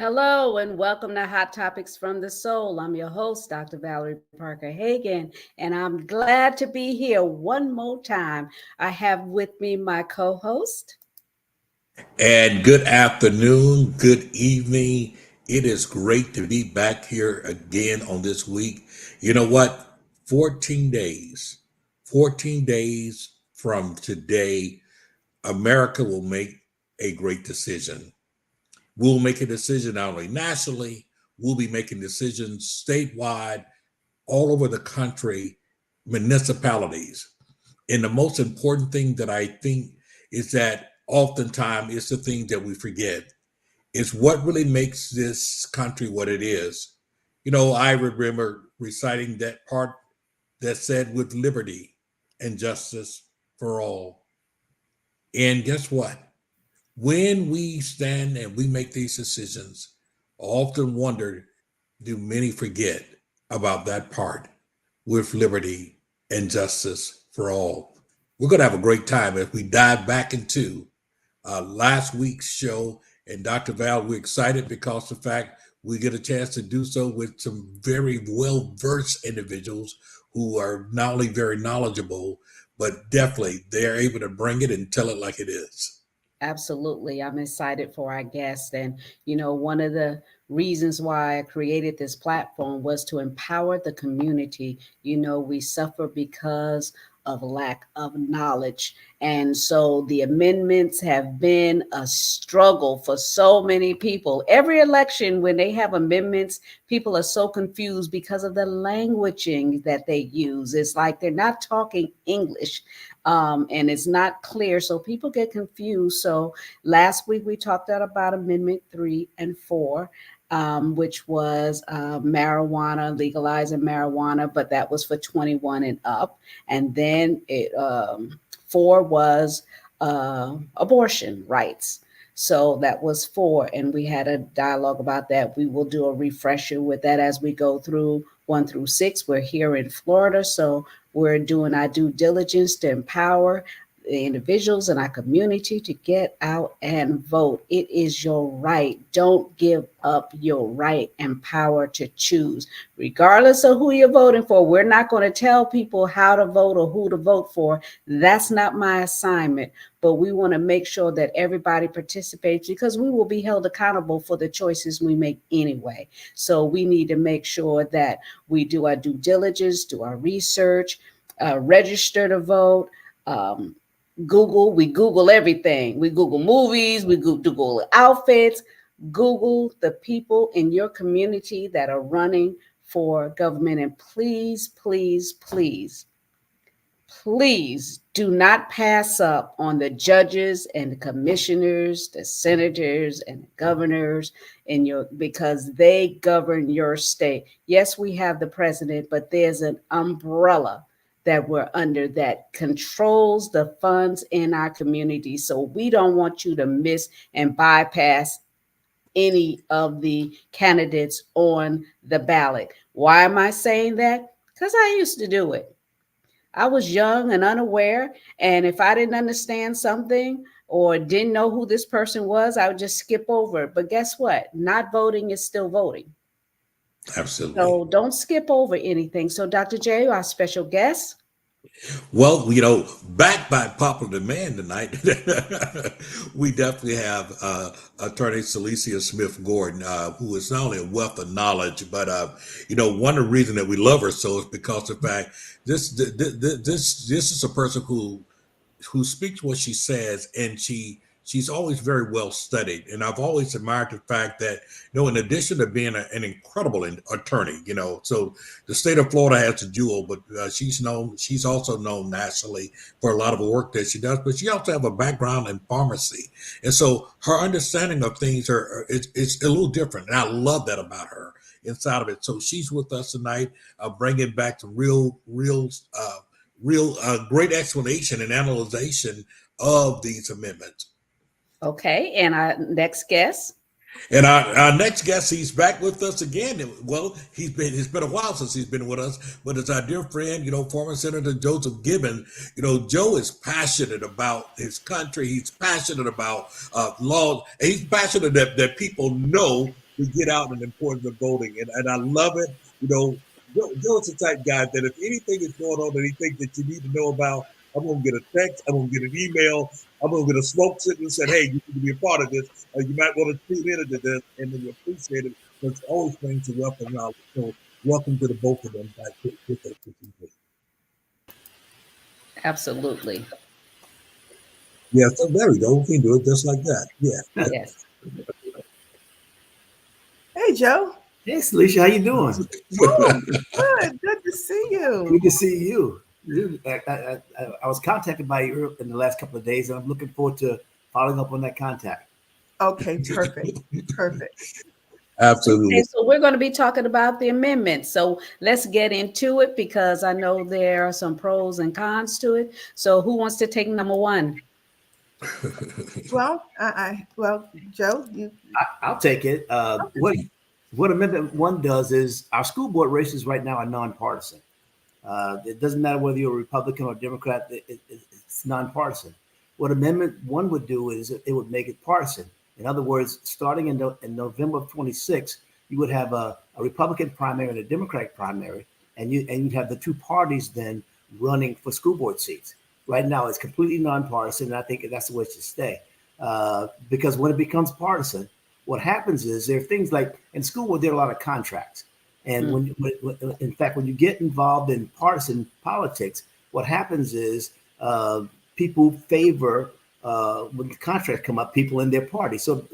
Hello and welcome to Hot Topics from the Soul. I'm your host, Dr. Valerie Parker Hagan, and I'm glad to be here one more time. I have with me my co host. And good afternoon, good evening. It is great to be back here again on this week. You know what? 14 days, 14 days from today, America will make a great decision. We'll make a decision not only nationally, we'll be making decisions statewide, all over the country, municipalities. And the most important thing that I think is that oftentimes it's the thing that we forget. It's what really makes this country what it is. I remember reciting that part that said, with liberty and justice for all. And guess what? When we stand and we make these decisions, I often wonder, do many forget about that part, with liberty and justice for all? We're going to have a great time as we dive back into last week's show. And Dr. Val, we're excited because the fact we get a chance to do so with some very well versed individuals who are not only very knowledgeable, but definitely they're able to bring it and tell it like it is. Absolutely. I'm excited for our guest. And, one of the reasons why I created this platform was to empower the community. We suffer because of lack of knowledge. And so the amendments have been a struggle for so many people. Every election, when they have amendments, people are so confused because of the languaging that they use. It's like they're not talking English, and it's not clear. So people get confused. So last week we talked about Amendment 3 and 4. Which was marijuana, legalizing marijuana, but that was for 21 and up. And then 4 was abortion rights. So that was 4. And we had a dialogue about that. We will do a refresher with that as we go through 1 through 6. We're here in Florida. So we're doing our due diligence to empower the individuals in our community to get out and vote. It is your right. Don't give up your right and power to choose, regardless of who you're voting for. We're not going to tell people how to vote or who to vote for. That's not my assignment. But we want to make sure that everybody participates, because we will be held accountable for the choices we make anyway. So we need to make sure that we do our due diligence, do our research, register to vote. We Google everything. We Google movies, we Google outfits. Google the people in your community that are running for government. And please, please, please, please do not pass up on the judges and the commissioners, the senators and the governors because they govern your state. Yes, we have the president, but there's an umbrella that we're under that controls the funds in our community. So we don't want you to miss and bypass any of the candidates on the ballot. Why am I saying that? Because I used to do it. I was young and unaware. And if I didn't understand something or didn't know who this person was, I would just skip over it. But guess what? Not voting is still voting. Absolutely. So don't skip over anything. So, Dr. J, our special guest. Well, backed by popular demand tonight, we definitely have Attorney Celicia Smith Gordon, who is not only a wealth of knowledge, but one of the reasons that we love her so is because of the fact this is a person who speaks what she says, and she's always very well studied. And I've always admired the fact that, in addition to being an incredible attorney, so the state of Florida has a jewel, but she's also known nationally for a lot of the work that she does, but she also have a background in pharmacy. And so her understanding of things it's a little different. And I love that about her inside of it. So she's with us tonight, bringing back some real great explanation and analyzation of these amendments. Okay. And our next guest. And our next guest, he's back with us again. Well, it's been a while since he's been with us, but it's our dear friend, former Senator Joseph Gibbons. Joe is passionate about his country. He's passionate about laws. And he's passionate that people know we get out and the importance of voting. And I love it. You know, Joe's the type guy that if anything is going on that he thinks that you need to know about, I'm going to get a text, I'm going to get an email, I'm going to get a smoke signal and say, hey, you need to be a part of this. You might want to tune into this, and then we appreciate it. It's always things to welcome out. So welcome to the both of them back with us. Absolutely. Yeah, so there we go. We can do it just like that. Yeah. Yes. Hey, Joe. Hey, Salisha, how you doing? Good. Good to see you. Good to see you. I was contacted by you in the last couple of days, and I'm looking forward to following up on that contact. Okay, perfect. Perfect. Absolutely. Okay, so we're going to be talking about the amendment. So let's get into it because I know there are some pros and cons to it. So who wants to take number one? Well, well, Joe, I'll take it. What Amendment 1 does is our school board races right now are nonpartisan. It doesn't matter whether you're a Republican or Democrat, it's nonpartisan. What Amendment 1 would do is it would make it partisan. In other words, starting in November of 26, you would have a Republican primary and a Democratic primary, and you'd have the two parties then running for school board seats. Right now, it's completely nonpartisan, and I think that's the way it should stay. Because when it becomes partisan, what happens is there are things like in school board, there are a lot of contracts. And when in fact, when you get involved in partisan politics, what happens is people favor when the contracts come up, people in their party. So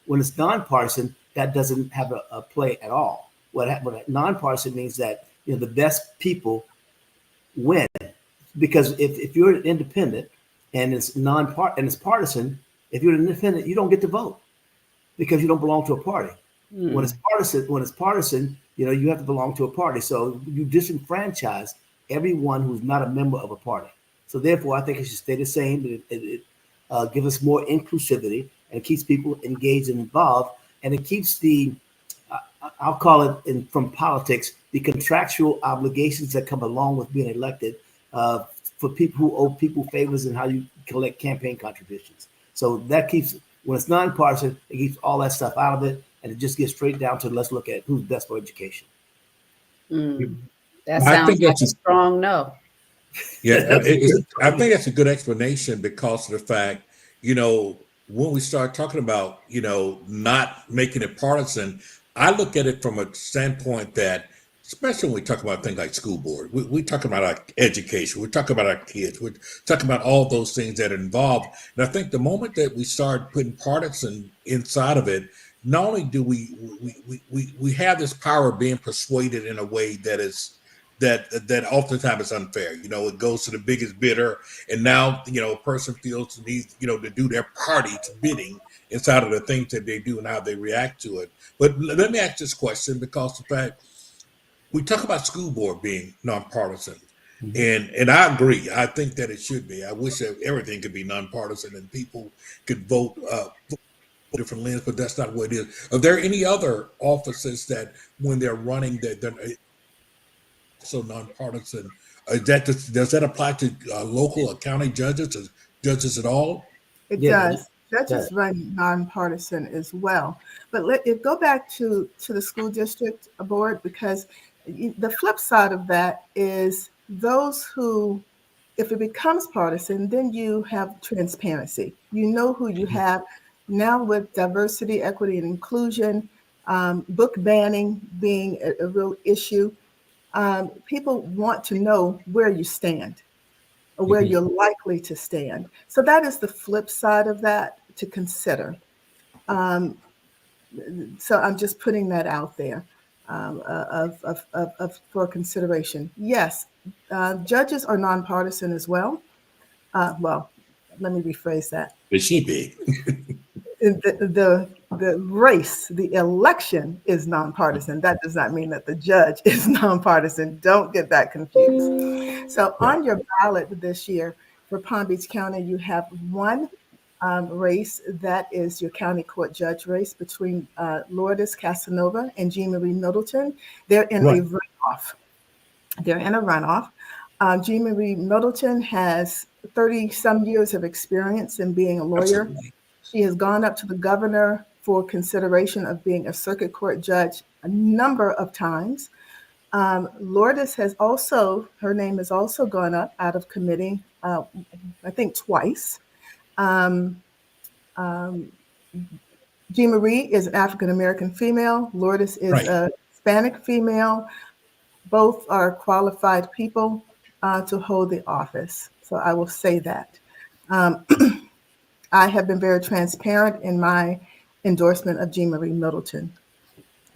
when it's nonpartisan, that doesn't have a play at all. What nonpartisan means that the best people win, because if you're an independent and it's partisan, if you're an independent, you don't get to vote because you don't belong to a party. When it's partisan, you have to belong to a party. So you disenfranchise everyone who's not a member of a party. So therefore, I think it should stay the same. It gives us more inclusivity and keeps people engaged and involved. And it keeps I'll call it from politics, the contractual obligations that come along with being elected for people who owe people favors and how you collect campaign contributions. So that keeps, when it's nonpartisan, it keeps all that stuff out of it. And it just gets straight down to let's look at who's best for education. That sounds like a strong no. Yeah, I think that's a good explanation because of the fact, when we start talking about, not making it partisan, I look at it from a standpoint that, especially when we talk about things like school board, we talk about our education, we talk about our kids, we talk about all those things that are involved. And I think the moment that we start putting partisan inside of it, not only do we have this power of being persuaded in a way that is that oftentimes is unfair. It goes to the biggest bidder, and now a person feels the need to do their party's bidding inside of the things that they do and how they react to it. But let me ask this question, because the fact we talk about school board being nonpartisan, and I agree. I think that it should be. I wish that everything could be nonpartisan and people could vote different lens, but that's not what it is. Are there any other offices that when they're running that they're so nonpartisan? Does that apply to local or county judges at all? It does. Judges run nonpartisan as well. But go back to the school district board, because the flip side of that is those who, if it becomes partisan, then you have transparency. You know who you have. Now with diversity, equity, and inclusion, book banning being a real issue, people want to know where you stand or where you're likely to stand. So that is the flip side of that to consider. So I'm just putting that out there for consideration. Yes, judges are nonpartisan as well. Well, let me rephrase that. It should be. The race, the election is nonpartisan. That does not mean that the judge is nonpartisan. Don't get that confused. So on your ballot this year for Palm Beach County, you have one race that is your county court judge race between Lourdes Casanova and Jean Marie Middleton. They're in a runoff. Jean Marie Middleton has 30 some years of experience in being a lawyer. Absolutely. She has gone up to the governor for consideration of being a circuit court judge a number of times. Lourdes has also, her name has also gone up out of committee, I think twice. Um, um, Jean Marie is an African American female. Lourdes is Right. a Hispanic female. Both are qualified people to hold the office. So I will say that. Um, I have been very transparent in my endorsement of Jean Marie Middleton.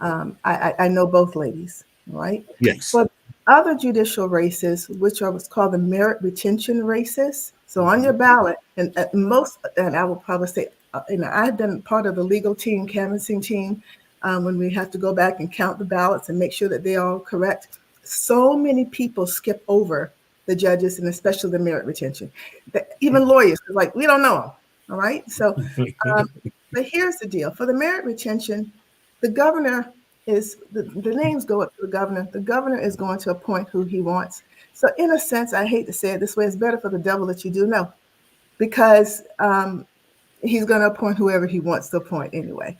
I know both ladies, right? Yes. For other judicial races, which are what's called the merit retention races, so on your ballot, and and I will probably say, I've been part of the legal team, canvassing team, when we have to go back and count the ballots and make sure that they're all correct. So many people skip over the judges and especially the merit retention. Even lawyers, like, we don't know them, all right? So, but here's the deal. For the merit retention, the governor is, the names go up to the governor. The governor is going to appoint who he wants. So in a sense, I hate to say it this way, it's better for the devil that you do know, because he's going to appoint whoever he wants to appoint anyway.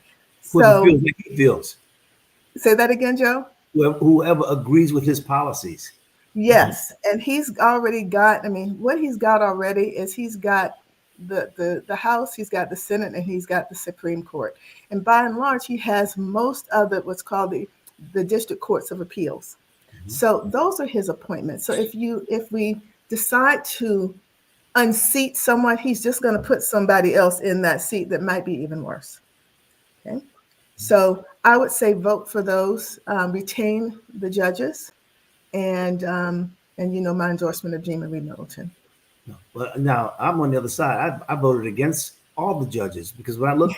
Whoever So feels like he feels. say that again, Joe. Whoever agrees with his policies. Yes, and he's already got, I mean, what he's got already is he's got the House, he's got the Senate, and he's got the Supreme Court. And by and large, he has most of what's called the district courts of appeals. So those are his appointments. So if we decide to unseat someone, he's just going to put somebody else in that seat that might be even worse. Okay. So I would say vote for those, retain the judges, and my endorsement of Jean Marie Middleton. But now I'm on the other side. I voted against all the judges because when I look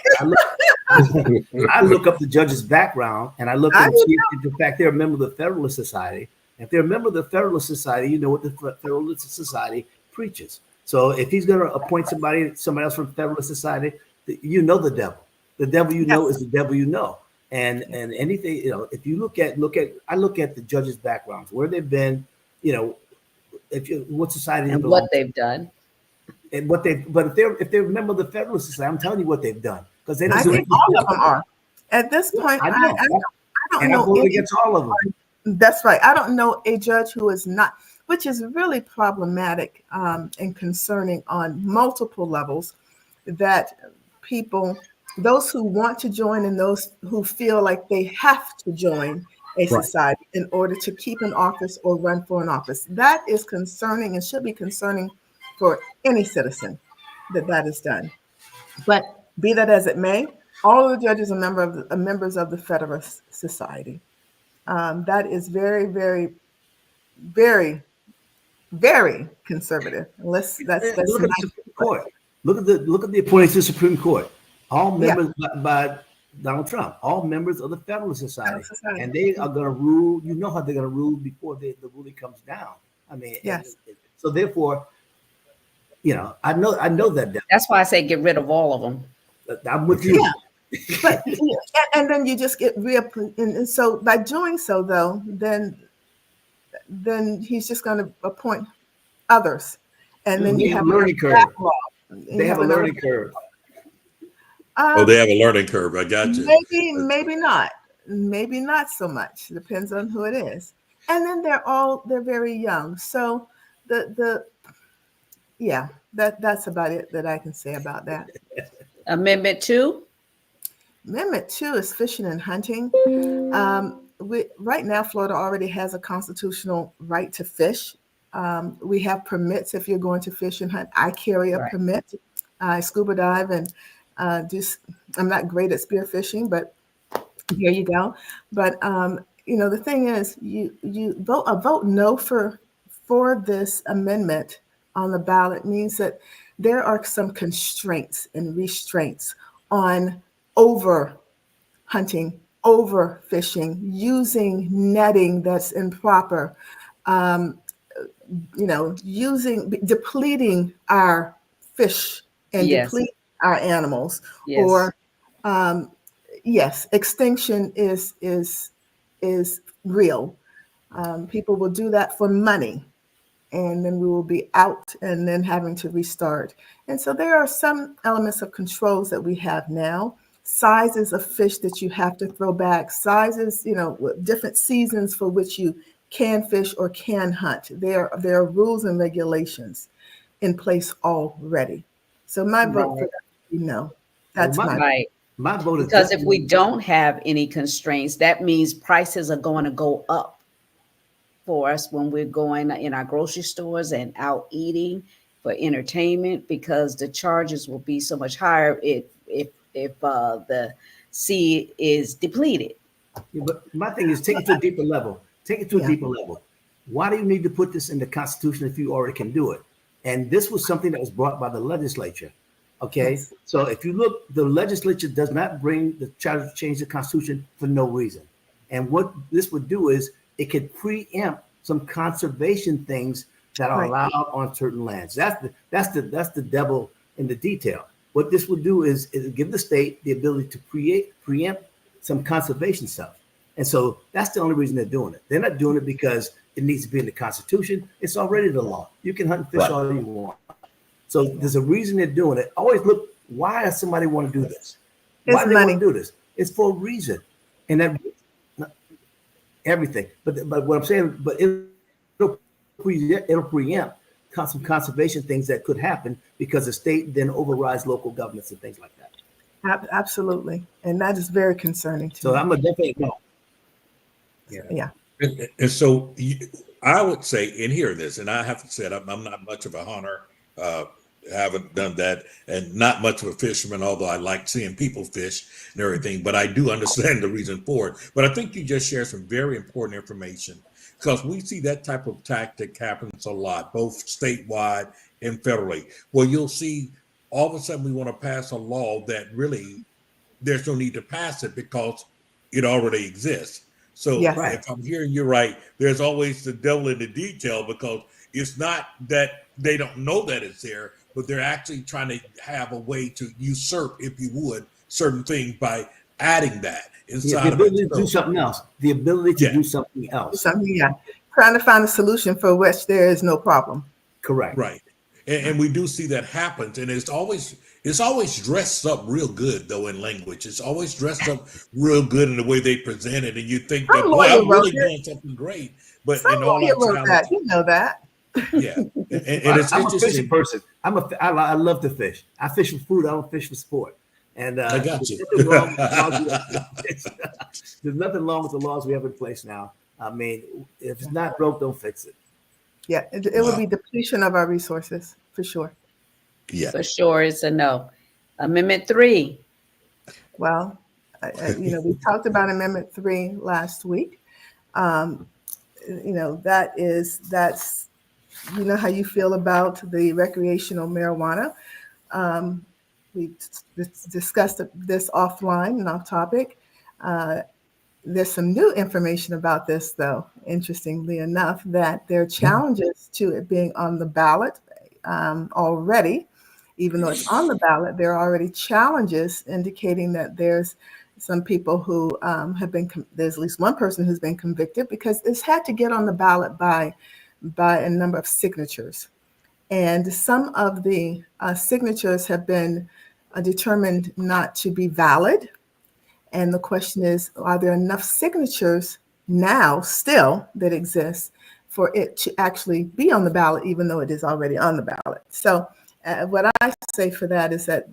up the judges' background and I look and see if in fact they're a member of the Federalist Society. If they're a member of the Federalist Society, you know what the Federalist Society preaches. So if he's going to appoint somebody else from Federalist Society, you know the devil. The devil you know is the devil you know. And anything, if you look at I look at the judges' backgrounds, where they've been, what society And what they've done. and what they, but if they're a member of the Federalist Society, I'm telling you what they've done, because they don't I do think anything. all of them are. At this point, I know. I don't And I know voted any, against all of them. that's right. I don't know a judge who is not, which is really problematic and concerning on multiple levels, that people, those who want to join and those who feel like they have to join a society in order to keep an office or run for an office. That is concerning and should be concerning for any citizen that is done. But be that as it may, all of the judges are members of the Federalist Society. That is very, very, very, very conservative. That's Look at the Supreme Court. Look at the appointees to the Supreme Court. All members by Donald Trump. All members of the Federalist Society. And they are going to rule. You know how they're going to rule before the ruling comes down. I mean, yes. So therefore, I know that. That's why I say get rid of all of them. I'm with you. Yeah. But and then you just get and so by doing so, though, then he's just going to appoint others, and then you have a learning curve. They have a learning curve. They have a learning curve. I got you. Maybe not so much. Depends on who it is. And then they're very young. So that's about it that I can say about that. Amendment 2. Amendment 2 is fishing and hunting. Right now, Florida already has a constitutional right to fish. We have permits if you're going to fish and hunt. I carry a permit. I scuba dive and I'm not great at spearfishing, but here you go. But the thing is, you vote no for this amendment on the ballot means that there are some constraints and restraints on over hunting, over fishing, using netting that's improper, depleting our fish and depleting our animals, or extinction is real. People will do that for money, and then we will be out and then having to restart. And so there are some elements of controls that we have now. sizes of fish that you have to throw back, sizes, different seasons for which you can fish or can hunt. There are rules and regulations in place already. So my vote for Right. that, that's Well, my Right. my vote is Because if we definitely- don't have any constraints, that means prices are going to go up for us when we're going in our grocery stores and out eating for entertainment, because the charges will be so much higher if the sea is depleted. Yeah, but my thing is take it to a deeper level. Take it to a Yeah. deeper level. Why do you need to put this in the Constitution if you already can do it? And this was something that was brought by the legislature. Okay, Yes. so if you look, the legislature does not bring the charter to change the Constitution for no reason. And what this would do is it could preempt some conservation things that are Right. allowed on certain lands. That's the devil in the detail. What this would do is it would give the state the ability to preempt some conservation stuff. And so that's the only reason they're doing it. They're not doing it because it needs to be in the Constitution. It's already the law. You can hunt and fish Right. all you want. So there's a reason they're doing it. Always look, why does somebody want to do this? Why It's do they money. want to do this? It's for a reason. And that everything. But what I'm saying, but it'll preempt some conservation things that could happen because the state then overrides local governments and things like that. Absolutely. And that is very concerning to So me. I'm a definitely no. Yeah. And so I would say, in hearing this, and I have to say, I'm not much of a hunter, haven't done that, and not much of a fisherman, although I like seeing people fish and everything, but I do understand the reason for it. But I think you just shared some very important information, because we see that type of tactic happens a lot, both statewide and federally, where you'll see all of a sudden we want to pass a law that really there's no need to pass it because it already exists. So Yes. Right. if I'm hearing you right, there's always the devil in the detail, because it's not that they don't know that it's there, but they're actually trying to have a way to usurp, if you would, certain things by adding that Yeah, inside the of ability it. to do something else. The ability to Yeah. do something else. Something, yeah. Trying to find a solution for which there is no problem. Correct. Right. And we do see that happens, and it's always dressed up real good though in language. It's always dressed up real good in the way they present it, and you think that, Some boy, lawyer I'm really wrote it. doing something great. But Some in all lawyer wrote that. actuality, You know that. yeah, and it's I'm a fishing interesting. person. I love to fish. I fish for food. I don't fish for sport. And I got you. there's nothing wrong with the laws we have- there's nothing wrong with the laws we have in place now. I mean, if it's not broke, don't fix it. Yeah. It would Wow. be depletion of our resources for sure. Yeah, For sure, it's a no. Amendment 3. Well, we talked about Amendment 3 last week. That's how you feel about the recreational marijuana. We discussed this offline and off topic. There's some new information about this, though, interestingly enough, that there are challenges to it being on the ballot already. Even though it's on the ballot, there are already challenges indicating that there's some people who there's at least one person who's been convicted because it's had to get on the ballot by a number of signatures. And some of the signatures have been determined not to be valid. And the question is, are there enough signatures now still that exist for it to actually be on the ballot, even though it is already on the ballot? So what I say for that is that,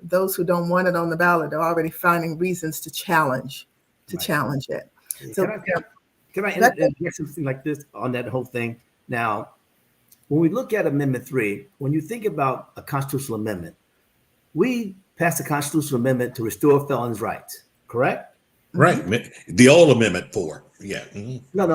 those who don't want it on the ballot are already finding reasons to challenge it. So Can I interject something like this on that whole thing? Now, when we look at Amendment 3, when you think about a constitutional amendment, we passed a constitutional amendment to restore felons' rights, correct? right. The old Amendment 4. Yeah. Mhm. No,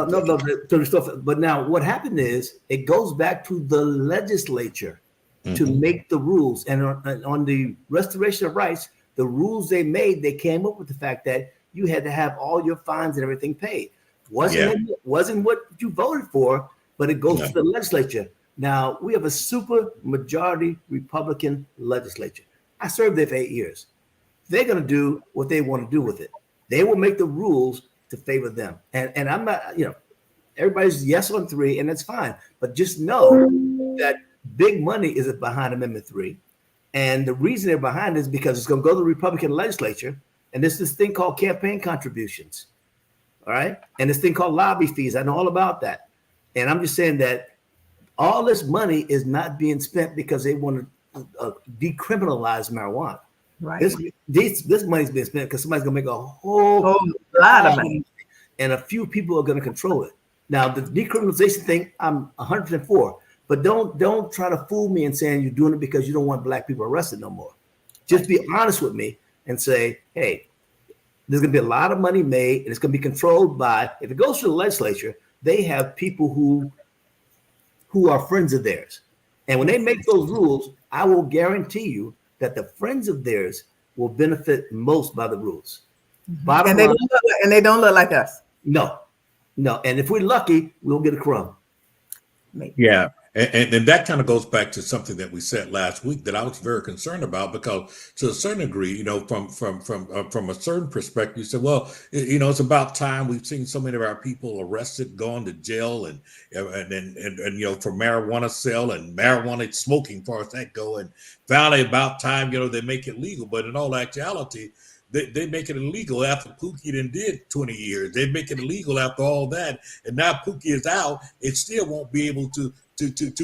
to restore. But now what happened is it goes back to the legislature to Mhm. make the rules. And on the restoration of rights, the rules they made, they came up with the fact that you had to have all your fines and everything paid. Wasn't what you voted for, but it goes to the legislature. Now we have a super majority Republican legislature. I served there for 8 years. They're going to do what they want to do with it. They will make the rules to favor them. And I'm not, everybody's yes on 3, and that's fine. But just know that big money is behind Amendment 3. And the reason they're behind is because it's going to go to the Republican legislature, and there's this thing called campaign contributions. All right. And this thing called lobby fees. I know all about that. And I'm just saying that all this money is not being spent because they want to decriminalize marijuana. Right. This money's being spent because somebody's going to make a whole lot of money. And a few people are going to control it. Now, the decriminalization thing, I'm 100% for. But don't try to fool me in saying you're doing it because you don't want black people arrested no more. Just be honest with me and say, hey, there's going to be a lot of money made, and it's going to be controlled by, if it goes to the legislature, they have people who are friends of theirs. And when they make those rules, I will guarantee you that the friends of theirs will benefit most by the rules. And they don't look like us. No. And if we're lucky, we'll get a crumb. Maybe. Yeah. And that kind of goes back to something that we said last week that I was very concerned about, because to a certain degree, you know, from a certain perspective, you said, well, you know, it's about time. We've seen so many of our people arrested, gone to jail, and you know, for marijuana sale and marijuana smoking, as far as that go. And finally, about time, you know, they make it legal. But in all actuality, they make it illegal after Pookie did 20 years. They make it illegal after all that. And now Pookie is out. It still won't be able to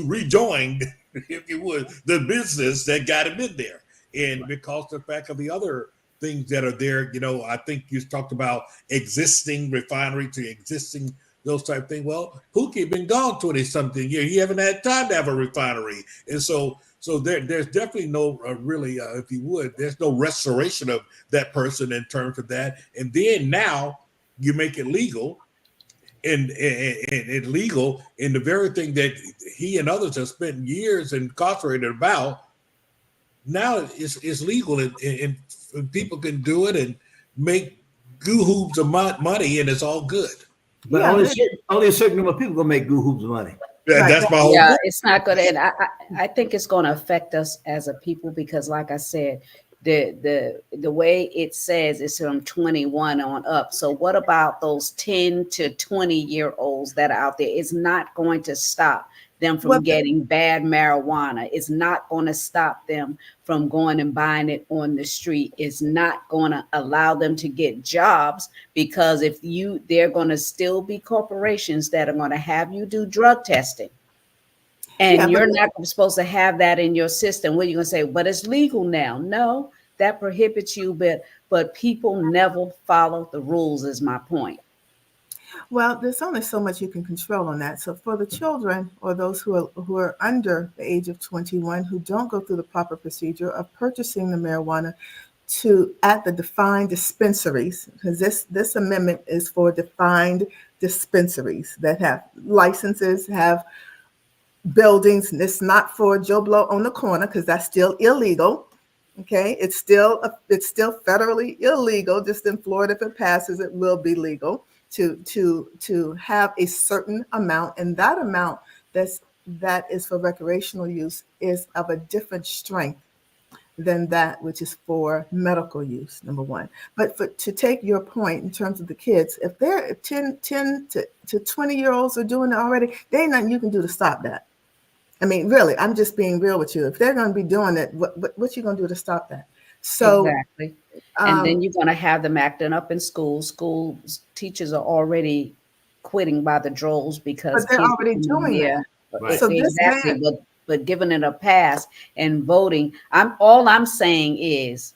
rejoin, if you would, the business that got him in there. And because the fact of the other things that are there, you know, I think you talked about existing refinery to existing those type of things. Well, Pookie been gone 20-something years. He haven't had time to have a refinery. And so there's definitely no really, if you would, there's no restoration of that person in terms of that. And then now you make it legal. And illegal in the very thing that he and others have spent years incarcerated about. Now it's legal, and people can do it and make goo-hoobs of money, and it's all good. But only a certain number of people gonna make goo-hoobs of money. Yeah, Right. that's my whole Yeah, point. it's not going to, and I think it's going to affect us as a people, because like I said, the way it says it's from 21 on up. So what about those 10 to 20-year-olds that are out there? It's not going to stop them from getting bad marijuana. It's not going to stop them from going and buying it on the street. It's not going to allow them to get jobs, because they're going to still be corporations that are going to have you do drug testing. And you're not supposed to have that in your system. What are you going to say? But it's legal now. No, that prohibits you. But people never follow the rules, is my point. Well, there's only so much you can control on that. So for the children or those who are under the age of 21 who don't go through the proper procedure of purchasing the marijuana at the defined dispensaries, because this amendment is for defined dispensaries that have licenses, have buildings, and it's not for Joe Blow on the corner, because that's still illegal. Okay, it's still federally illegal. Just in Florida, if it passes, it will be legal to have a certain amount, and that amount that is for recreational use is of a different strength than that which is for medical use, number one. But to take your point in terms of the kids, if they're 10 to 20-year-olds are doing it already, there ain't nothing you can do to stop that. I mean, really, I'm just being real with you. If they're going to be doing it, what you going to do to stop that? So exactly. And then you're going to have them acting up in schools. School teachers are already quitting by the droves because they're already doing that. Right. So exactly. But giving it a pass and voting, all I'm saying is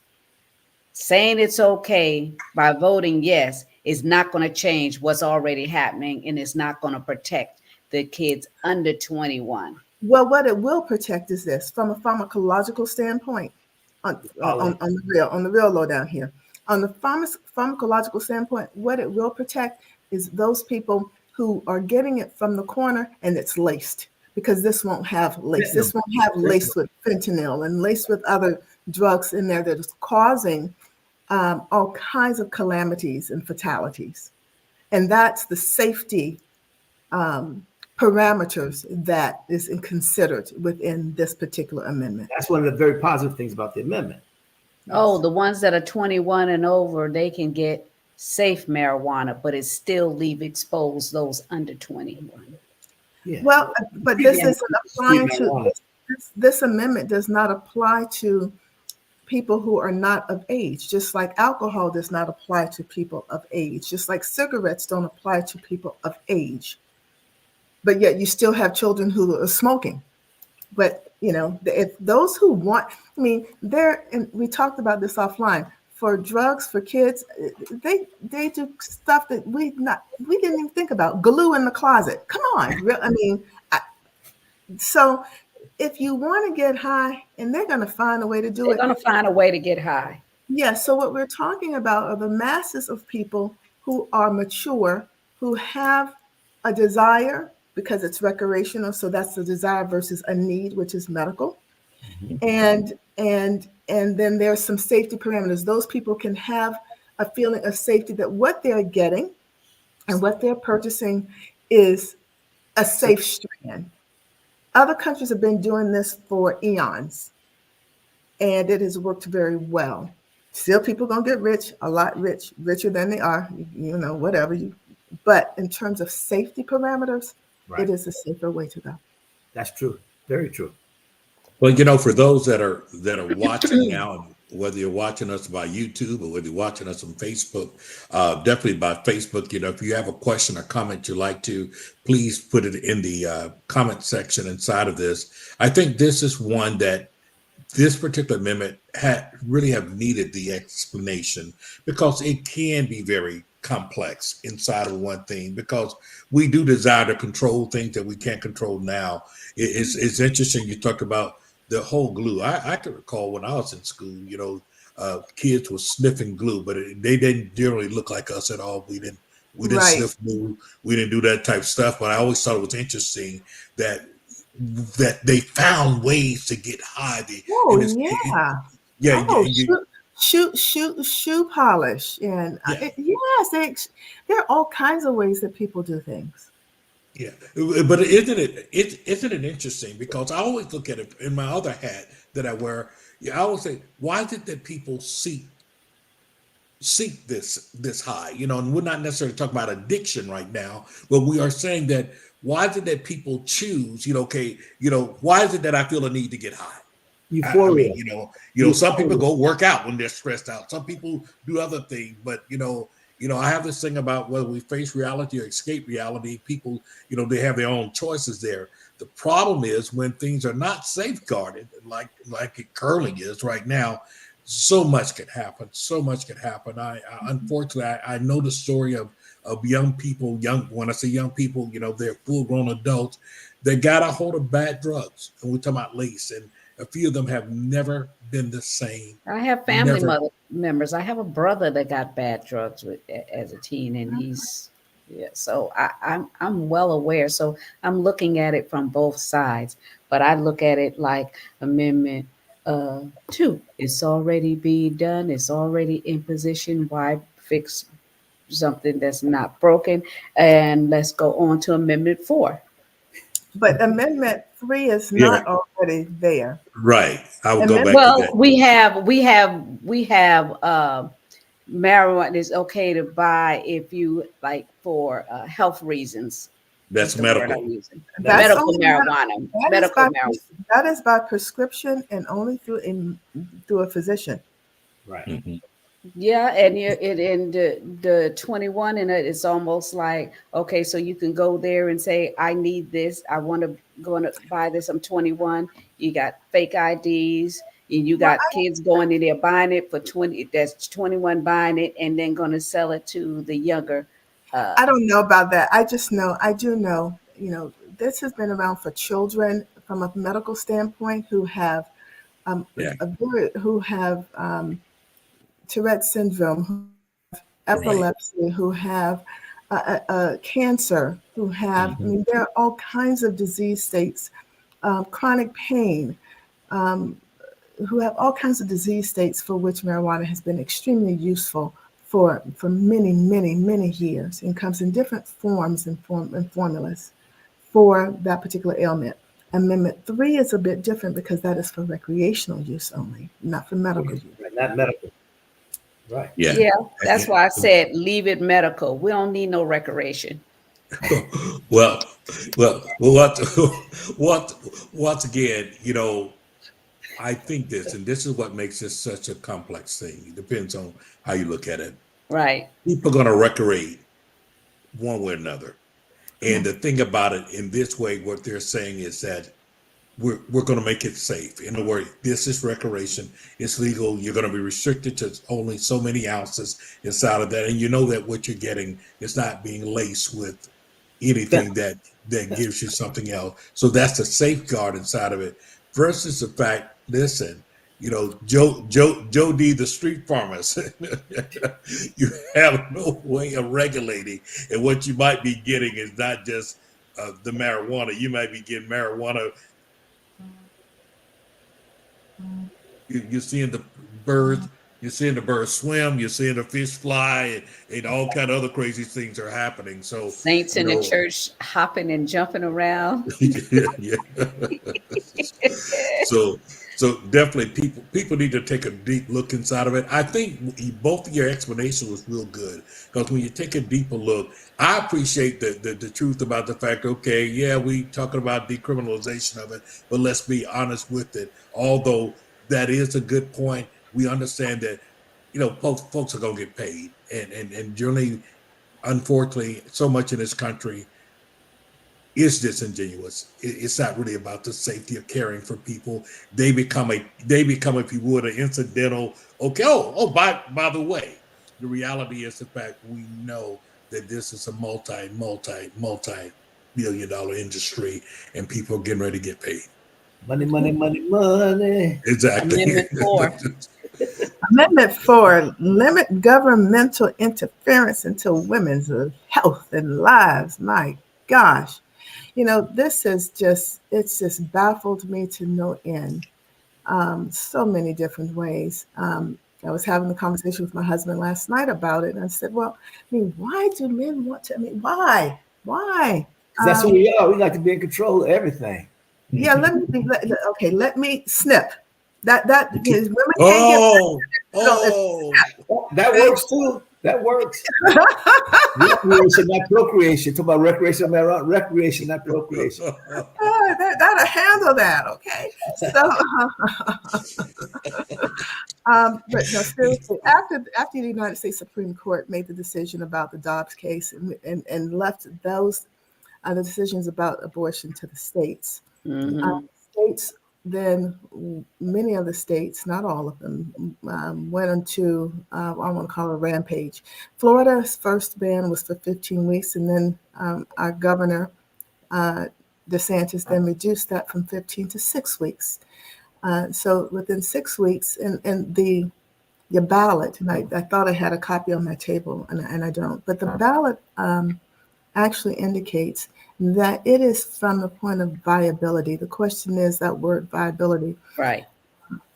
saying it's okay by voting yes is not going to change what's already happening, and it's not going to protect the kids under 21. Well, what it will protect is this, from a pharmacological standpoint, on the real low down here. On the pharmacological standpoint, what it will protect is those people who are getting it from the corner and it's laced, because this won't have lace. This won't have laced with fentanyl and laced with other drugs in there that is causing all kinds of calamities and fatalities. And that's the safety parameters that is considered within this particular amendment. That's one of the very positive things about the amendment. Oh, the ones that are 21 and over, they can get safe marijuana, but it still leave exposed those under 21. Yeah. Well, but this isn't applying to this amendment does not apply to people who are not of age, just like alcohol does not apply to people of age, just like cigarettes don't apply to people of age. But yet you still have children who are smoking. But if those who want, I mean, and we talked about this offline. For drugs for kids, they do stuff that we didn't even think about. Glue in the closet. Come on, I mean, so if you want to get high, and they're going to find a way to do They're it. going to find a way to get high. Yeah. So what we're talking about are the masses of people who are mature, who have a desire because it's recreational. So that's the desire versus a need, which is medical. And then there's some safety parameters. Those people can have a feeling of safety that what they're getting and what they're purchasing is a safe strand. Other countries have been doing this for eons, and it has worked very well. Still, people gonna get rich, a lot richer than they are, whatever. But in terms of safety parameters, Right. it is a safer way to go. That's true. Very true. Well, for those that are watching now, whether you're watching us by YouTube or whether you're watching us on Facebook, definitely by Facebook, if you have a question or comment you'd like to, please put it in the comment section inside of this. I think this is one that this particular amendment really have needed the explanation, because it can be very complex inside of one thing, because we do desire to control things that we can't control now. It's interesting you talked about the whole glue. I can recall when I was in school, kids were sniffing glue, but they didn't generally look like us at all. We didn't Right. sniff glue. We didn't do that type of stuff. But I always thought it was interesting that they found ways to get high. Oh yeah. Oh, shoe polish, and Yeah. yes, there are all kinds of ways that people do things. Yeah, but isn't it interesting? Because I always look at it in my other hat that I wear. I always say, why is it that people seek this high? And we're not necessarily talking about addiction right now, but we are saying that why is it that people choose? Why is it that I feel a need to get high? Euphoria. Some people go work out when they're stressed out. Some people do other things, but I have this thing about whether we face reality or escape reality. People, they have their own choices there. The problem is when things are not safeguarded, like curling is right now. So much can happen. So much can happen. Unfortunately, I know the story of young people. When I say young people, they're full-grown adults. They got a hold of bad drugs, and we're talking about lace, and a few of them have never been the same. I have family members. I have a brother that got bad drugs as a teen, and so I'm well aware. So I'm looking at it from both sides, but I look at it like Amendment 2. It's already being done. It's already in position. Why fix something that's not broken? And let's go on to Amendment 4. But Amendment 3 is not already there. Right. I will go back to that. We have marijuana is okay to buy if you like for health reasons. That's medical. Medical marijuana. That is by prescription and only through a physician. Right. Mm-hmm. Yeah, and in the 21, and it's almost like, okay, so you can go there and say, I need this. I want to go and buy this. I'm 21. You got fake IDs, and you got kids going in there buying it for 20. That's 21 buying it and then going to sell it to the younger. I don't know about that. I do know, this has been around for children from a medical standpoint who have Tourette syndrome, who have epilepsy, who have cancer, who have, I mean, there are all kinds of disease states, chronic pain, who have all kinds of disease states for which marijuana has been extremely useful for many, many, many years, and comes in different forms and formulas for that particular ailment. Amendment 3 is a bit different because that is for recreational use only, not for medical use. Not medical. Right. Yeah, that's why I said leave it medical. We don't need no recreation. Well, Well, what, once again, I think this, and this is what makes this such a complex thing. It depends on how you look at it. Right. People are going to recreate one way or another. And Yeah. the thing about it in this way, what they're saying is that we're going to make it safe. In other words, this is recreation. It's legal. You're going to be restricted to only so many ounces inside of that. And you know that what you're getting is not being laced with anything that gives you something else. So that's the safeguard inside of it versus the fact, listen, Joe D, the street pharmacist, you have no way of regulating. And what you might be getting is not just the marijuana. You might be getting marijuana. You're seeing the birds. You're seeing the birds swim. You're seeing the fish fly, and all kind of other crazy things are happening. So Saints in the church hopping and jumping around. yeah. So definitely people need to take a deep look inside of it. I think both of your explanation was real good because when you take a deeper look, I appreciate the truth about the fact, okay, yeah, we talking about decriminalization of it, but let's be honest with it. Although that is a good point, we understand that, folks are gonna get paid. And generally, unfortunately, so much in this country is disingenuous. It's not really about the safety of caring for people. They become, if you would, an incidental. Okay. Oh, by the way, the reality is the fact we know that this is a multi-billion dollar industry, and people are getting ready to get paid. Money, money, money, money. Exactly. Amendment 4, limit governmental interference into women's health and lives. My gosh. This is it's just baffled me to no end. So many different ways. I was having a conversation with my husband last night about it. And I said, well, why do men want to, why? 'Cause that's who we are. We like to be in control of everything. Yeah, let me snip. That is women that works too. That works. Recreation, not procreation. Talk about recreation, recreation, not procreation. That'll handle that, okay? So, but no, seriously, after the United States Supreme Court made the decision about the Dobbs case and left those the decisions about abortion to the states, states then many of the states, not all of them, went into, I want to call it a rampage. Florida's first ban was for 15 weeks, and then our governor, DeSantis, then reduced that from 15 to 6 weeks. So within 6 weeks, and the ballot, and I thought I had a copy on my table, and I don't, but the ballot actually indicates that it is from the point of viability. The question is that word viability. Right.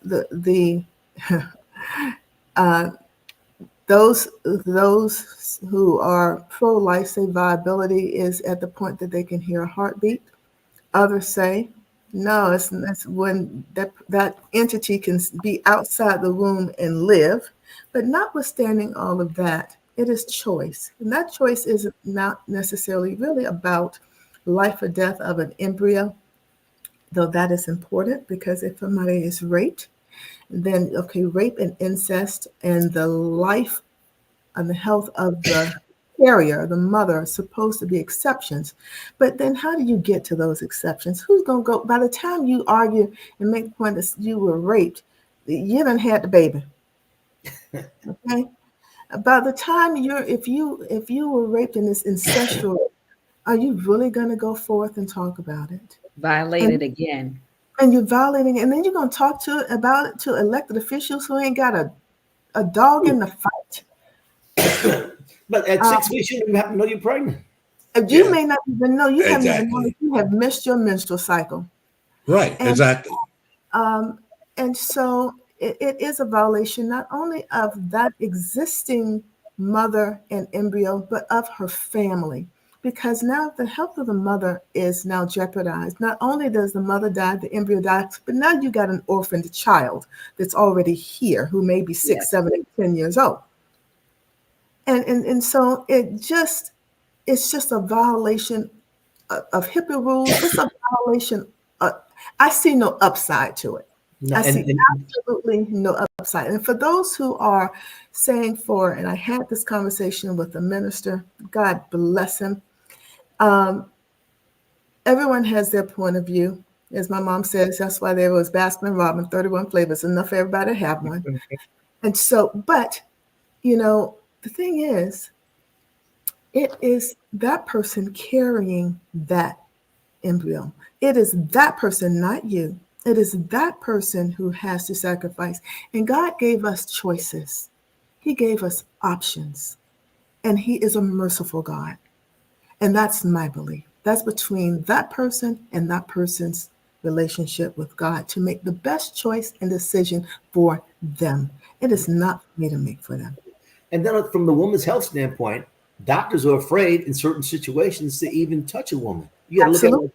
Those who are pro-life say viability is at the point that they can hear a heartbeat. Others say no, it's when that entity can be outside the womb and live. But notwithstanding all of that, it is choice, and that choice is not necessarily really about life or death of an embryo, though that is important, because if somebody is raped, then rape and incest and the life and the health of the carrier, the mother, are supposed to be exceptions. But then how do you get to those exceptions? Who's going to go? By the time you argue and make the point that you were raped, you done had the baby. Okay? By the time if you were raped in this incestual, are you really going to go forth and talk about it? Violated again. And you're violating it, and then you're going to talk about it to elected officials who ain't got a dog in the fight. But at 6 weeks, you don't even have to know you're pregnant. You may not even know. You haven't even Exactly. known if you have missed your menstrual cycle. Right. Exactly. And so it is a violation not only of that existing mother and embryo, but of her family. Because now the health of the mother is now jeopardized. Not only does the mother die, the embryo dies, but now you got an orphaned child that's already here who may be 6, 7, 8, 10 years old. And so it's just a violation of HIPAA rules. It's a violation. I see no upside to it. No, I see absolutely no upside. And for those who are saying and I had this conversation with the minister, God bless him. Everyone has their point of view. As my mom says, that's why there was Baskin Robbins, 31 flavors, enough for everybody to have one. And so, but, the thing is, it is that person carrying that embryo. It is that person, not you. It is that person who has to sacrifice. And God gave us choices. He gave us options. And he is a merciful God. And that's my belief. That's between that person and that person's relationship with God to make the best choice and decision for them. It is not for me to make for them. And then from the woman's health standpoint, doctors are afraid in certain situations to even touch a woman. You got to look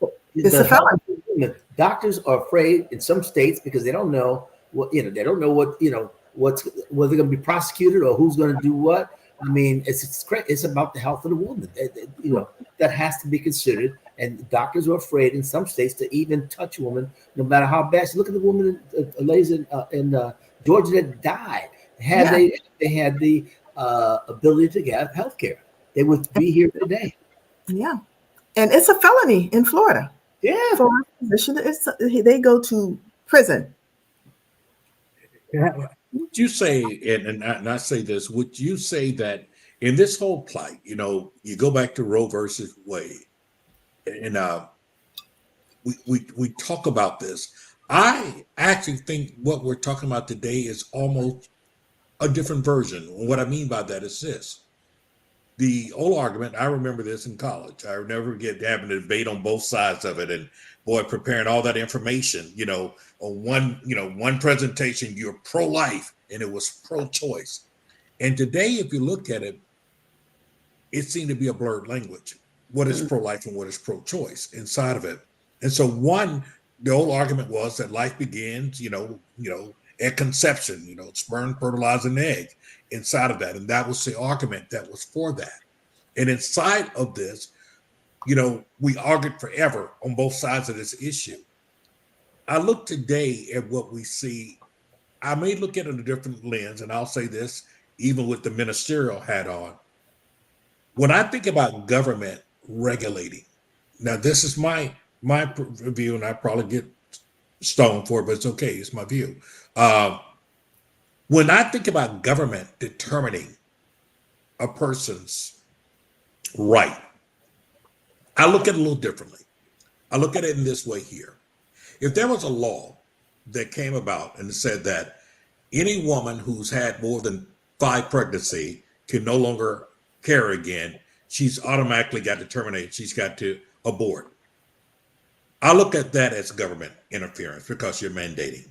at it's a felony. Doctors are afraid in some states because they don't know what, they don't know what, whether they're going to be prosecuted or who's going to do what. I mean, it's about the health of the woman. That has to be considered. And doctors are afraid in some states to even touch a woman, no matter how bad. Look at the woman, ladies in Georgia that died. They had the ability to get health care, they would be here today. Yeah. And it's a felony in Florida. Yeah. For a physician, they go to prison. Would you say, and not say this, would you say that in this whole plight, you go back to Roe versus Wade, and we talk about this. I actually think what we're talking about today is almost a different version. What I mean by that is this. The old argument, I remember this in college. I never forget having a debate on both sides of it, and boy, preparing all that information, on one presentation, you're pro-life and it was pro-choice. And today, if you look at it, it seemed to be a blurred language. What is pro-life and what is pro-choice inside of it? And so the old argument was that life begins, at conception, sperm fertilizing the egg inside of that. And that was the argument that was for that. And inside of this, we argued forever on both sides of this issue. I look today at what we see. I may look at it in a different lens, and I'll say this, even with the ministerial hat on. When I think about government regulating, now this is my view, and I probably get stoned for it, but it's okay. It's my view. When I think about government determining a person's right, I look at it a little differently. I look at it in this way here. If there was a law that came about and said that any woman who's had more than 5 pregnancies can no longer carry again, she's automatically got to terminate. She's got to abort. I look at that as government interference because you're mandating.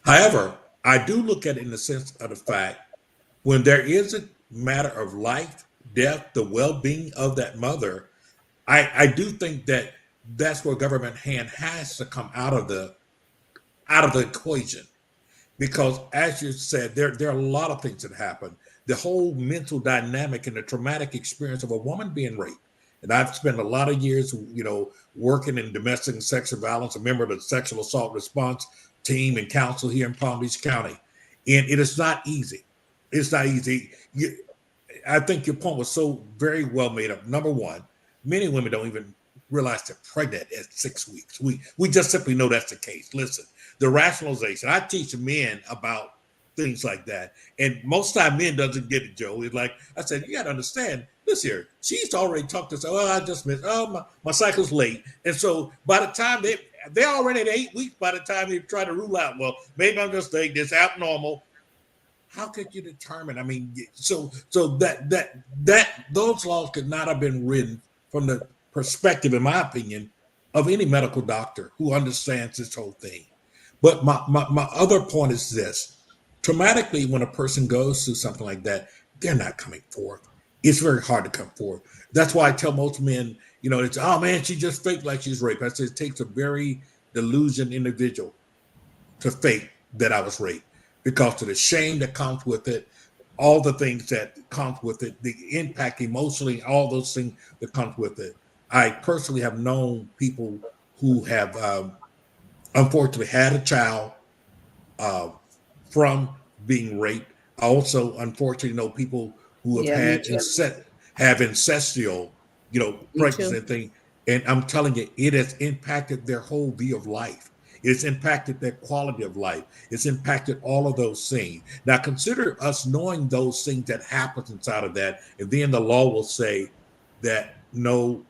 However, I do look at it in the sense of the fact when there is a matter of life, death, the well-being of that mother, I do think that that's where government hand has to come out of the equation. Because as you said, there are a lot of things that happen. The whole mental dynamic and the traumatic experience of a woman being raped. And I've spent a lot of years, working in domestic and sexual violence, a member of the sexual assault response team and council here in Palm Beach County. And it is not easy. It's not easy. I think your point was so very well made up. Number one, many women don't even realize they're pregnant at 6 weeks. We just simply know that's the case. Listen, the rationalization. I teach men about things like that. And most time men doesn't get it, Joe. It's like, I said, you got to understand, this here, she's already talked to us. Oh, I just missed, my cycle's late. And so by the time they're already at 8 weeks by the time they try to rule out, well, maybe I'm just saying this abnormal. How could you determine? I mean, so that those laws could not have been written from the perspective, in my opinion, of any medical doctor who understands this whole thing. But my other point is this. Traumatically, when a person goes through something like that, they're not coming forth. It's very hard to come forth. That's why I tell most men, it's, oh man, she just faked like she's raped. I say it takes a very delusioned individual to fake that I was raped because of the shame that comes with it, all the things that comes with it, the impact emotionally, all those things that comes with it. I personally have known people who have unfortunately had a child uh, from being raped. I also unfortunately know people who have Yeah, me had too. have incestual, Me pregnancy too. and thing. And I'm telling you, it has impacted their whole view of life. It's impacted their quality of life. It's impacted all of those things. Now, consider us knowing those things that happens inside of that, and then the law will say that no,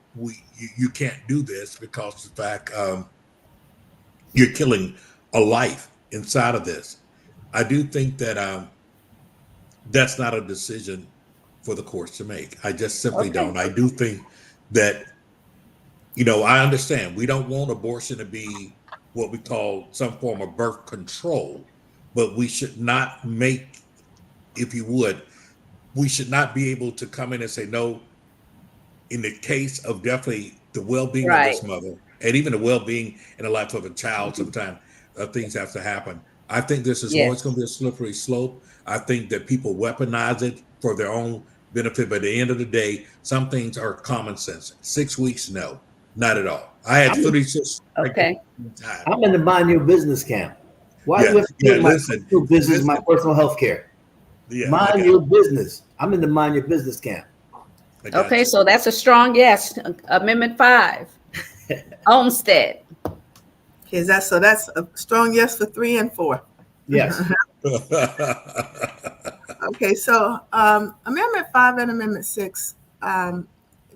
you can't do this because of the fact you're killing a life inside of this. I do think that that's not a decision for the courts to make. I just simply Okay. don't. I do think that, I understand we don't want abortion to be what we call some form of birth control, but we should not make, if you would, we should not be able to come in and say, no, in the case of definitely the well-being of Right. this mother and even the well-being in the life of a child, sometimes things have to happen. I think this is always going to be a slippery slope. I think that people weaponize it for their own benefit, but at the end of the day, some things are common sense. 6 weeks, no, not at all. I had 36 Okay. time. I'm in the mind your business camp. Why do you Yeah, have to do my listen, personal business, my personal health care? Yeah, Mind your business. I'm in the mind your business camp. I got Okay, you. so that's a strong yes. Amendment 5. Homestead. Okay, that's a strong yes for 3 and 4. Yes. Okay, so Amendment 5 and Amendment 6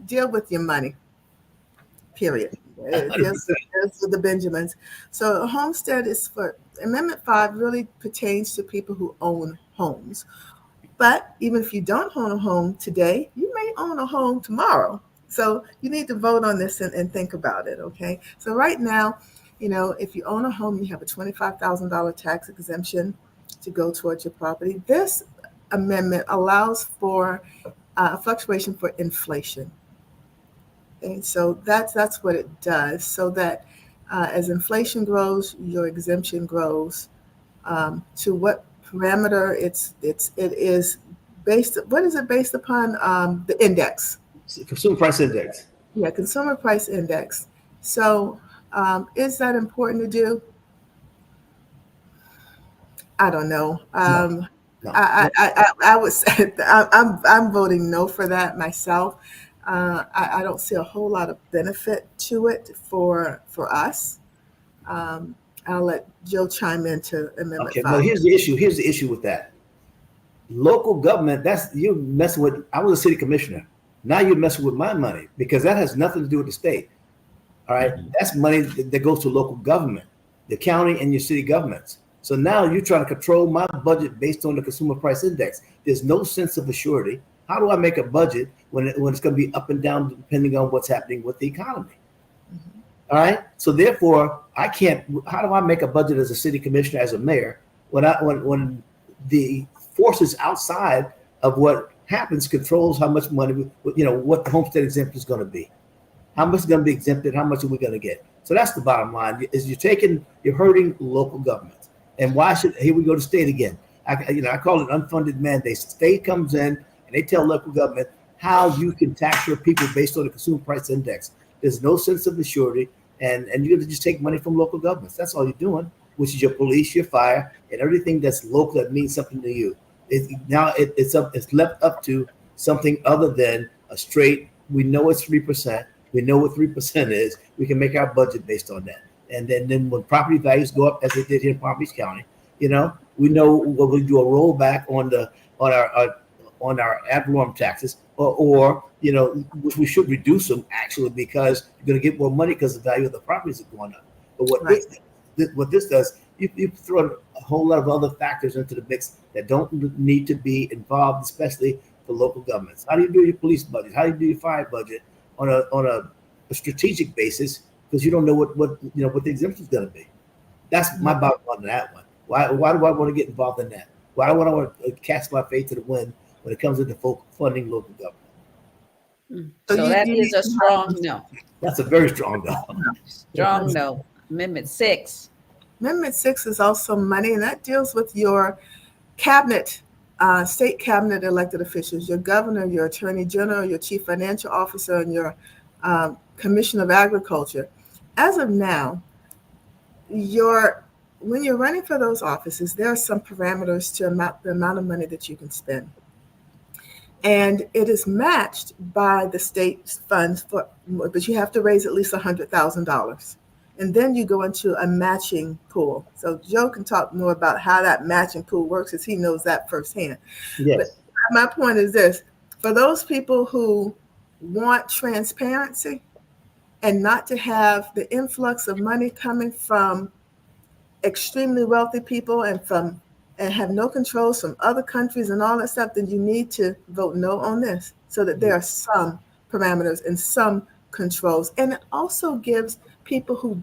deal with your money, period. It deals with the Benjamins. So homestead is for Amendment 5 really pertains to people who own homes. But even if you don't own a home today, you may own a home tomorrow. So you need to vote on this and think about it, okay? So right now, if you own a home, you have a $25,000 tax exemption to go towards your property. This amendment allows for a fluctuation for inflation. Okay, so that's what it does. So that as inflation grows, your exemption grows. To what parameter? It is based. What is it based upon? The index. Consumer price index. Yeah, consumer price index. So is that important to do? I don't know. No. I would say I'm voting no for that myself. I don't see a whole lot of benefit to it for us. I'll let Jill chime into Amendment Okay, 5. but here's the issue. Here's the issue with that. Local government, that's you messing with. I was a city commissioner. Now you're messing with my money because that has nothing to do with the state. All right, that's money that goes to local government, the county and your city governments. So now you're trying to control my budget based on the consumer price index. There's no sense of assurity. How do I make a budget when it's going to be up and down depending on what's happening with the economy? Mm-hmm. All right. So therefore, I can't. How do I make a budget as a city commissioner, as a mayor, when the forces outside of what happens controls how much money what the homestead exemption is going to be, how much is going to be exempted, how much are we going to get? So that's the bottom line. Is you're hurting local governments. And here we go to state again. I call it unfunded mandates. The state comes in and they tell local government how you can tax your people based on the consumer price index. There's no sense of assurity, and you're going to just take money from local governments. That's all you're doing, which is your police, your fire, and everything that's local that means something to you. It's left up to something other than a straight. We know it's 3%. We know what 3% is. We can make our budget based on that. And then when property values go up, as they did here in Palm Beach County, we know we're going to do a rollback on our ad valorem taxes, or which we should reduce them actually because you're going to get more money because the value of the properties are going up. But what this does, you throw a whole lot of other factors into the mix that don't need to be involved, especially for local governments. How do you do your police budget? How do you do your fire budget on a strategic basis? Because you don't know what the exemption is going to be. That's my bottom line on that one. Why do I want to get involved in that? Why do I want to cast my faith to the wind when it comes to funding local government? So that is a strong no. That's a very strong no. Strong no. Amendment 6. Amendment 6 is also money, and that deals with your cabinet, state cabinet elected officials, your governor, your attorney general, your chief financial officer, and your Commission of Agriculture. As of now, when you're running for those offices, there are some parameters to the amount of money that you can spend. And it is matched by the state's funds but you have to raise at least $100,000. And then you go into a matching pool. So Joe can talk more about how that matching pool works, as he knows that firsthand. Yes. But my point is this: for those people who want transparency and not to have the influx of money coming from extremely wealthy people and have no controls from other countries and all that stuff, then you need to vote no on this, so that there are some parameters and some controls. And it also gives people who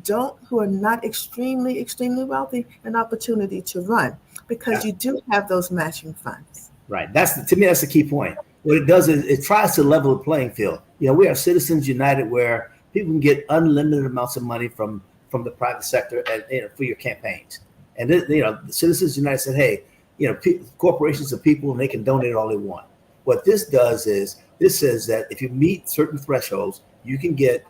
are not extremely wealthy an opportunity to run, because you do have those matching funds. Right. To me, that's the key point. What it does is it tries to level the playing field. We are Citizens United, where people can get unlimited amounts of money from the private sector and for your campaigns. And the Citizens United said, hey, corporations are people and they can donate all they want. What this does is this says that if you meet certain thresholds, you can get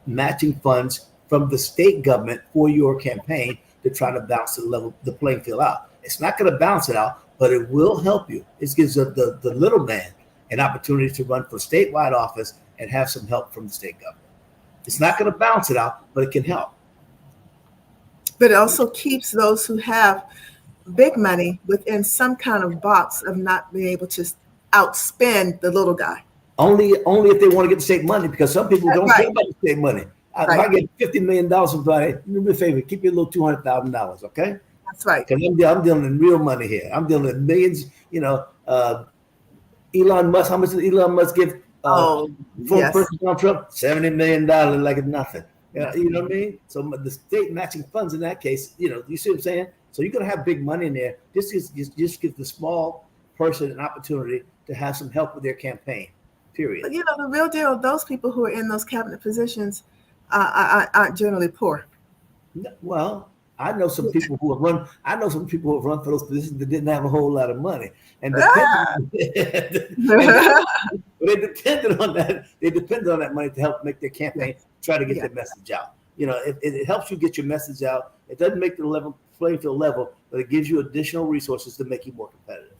matching funds from the state government for your campaign to try to balance the playing field out. It's not going to balance it out, but it will help you. It gives the little man an opportunity to run for statewide office and have some help from the state government. It's not going to balance it out, but it can help. But it also keeps those who have big money within some kind of box of not being able to outspend the little guy. Only if they want to get the state money, because some people don't care about the state money. If I get $50 million from somebody, do me a favor, keep your little $200,000, okay? That's right. Because I'm dealing in real money here. I'm dealing in millions. Elon Musk, how much did Elon Musk give President Trump? $70 million, like it's nothing. You know what I mean? So the state matching funds in that case, you see what I'm saying? So you're going to have big money in there. This just gives the small person an opportunity to have some help with their campaign, period. But the real deal, those people who are in those cabinet positions aren't generally poor. Well, I know some people who have run. I know some people who have run for those positions that didn't have a whole lot of money, and they depended on that. They depended on that money to help make their campaign try to get their message out. It helps you get your message out. It doesn't make the playing field level, but it gives you additional resources to make you more competitive.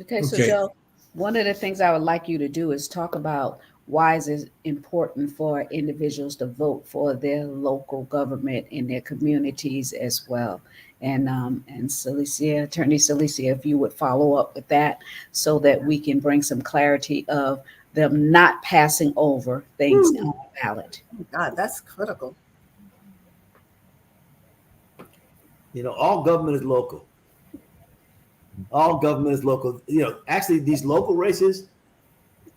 Okay, so Joe, one of the things I would like you to do is talk about why is it important for individuals to vote for their local government in their communities as well. And Attorney Celicia, if you would follow up with that so that we can bring some clarity of them not passing over things on the ballot. God, that's critical. All government is local. All government is local. Actually, these local races